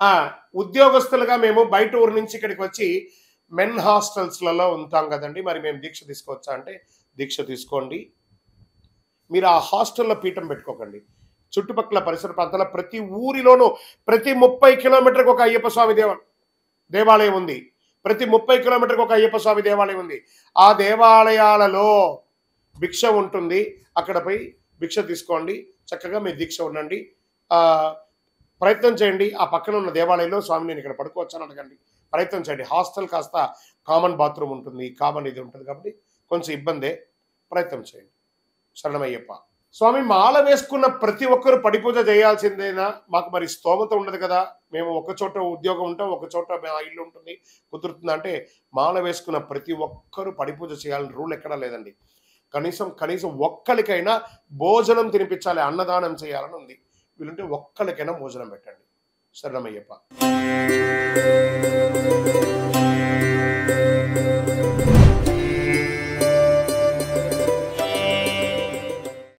ఆ! ఉద్యోగస్తులుగా మేము బయట ఊరు నుంచి ఇక్కడికి వచ్చి మెన్ హాస్టల్స్‌లలో ఉంటాం గదండీ! మరి మేము దీక్ష తీసుకోవచ్చా అంటే, దీక్ష తీసుకోండి. మీరు ఆ హాస్టల్‌లో పీఠం పెట్టుకోకండి. చుట్టుపక్కల పరిసర ప్రాంతాల్లో ప్రతి ఊరిలోనూ ప్రతి 30 కిలోమీటర్‌కి ఒక అయ్యప్ప స్వామి దేవాలయం ఉంది. ప్రతి 30 కిలోమీటర్‌కి ఒక అయ్యప్ప స్వామి దేవాలయం ఉంది. ఆ దేవాలయాలలో భిక్ష ఉంటుంది. అక్కడ పోయి భిక్ష తీసుకోండి. చక్కగా మీరు దీక్ష ఉండండి. ఆహ్, ప్రయత్నం చేయండి. ఆ పక్కన ఉన్న దేవాలయంలో స్వామి నేను ఇక్కడ పడుకోవచ్చా అని అడగండి. ప్రయత్నం చేయండి. హాస్టల్ కాస్త కామన్ బాత్రూమ్ ఉంటుంది. కామన్ ఇది ఉంటుంది కాబట్టి కొంచెం ఇబ్బందే. ప్రయత్నం చేయండి. శరణమయ్యప్ప. స్వామి మాల వేసుకున్న ప్రతి ఒక్కరు పడిపూజ చేయాల్సిందేనా? మాకు మరి స్తోమత ఉండదు కదా! మేము ఒక చోట ఉద్యోగం ఉంటాం. ఒక చోట మా ఇల్లు ఉంటుంది. కుదురుతుందా అంటే మాల వేసుకున్న ప్రతి ఒక్కరు పడిపూజ చేయాలని రూల్ ఎక్కడా లేదండి. కనీసం ఒక్కళ్ళకైనా భోజనం తినిపించాలి. అన్నదానం చేయాలని ఉంది. వీలుంటే ఒక్కళ్ళకైనా భోజనం పెట్టండి. శరణమయ్యప్ప.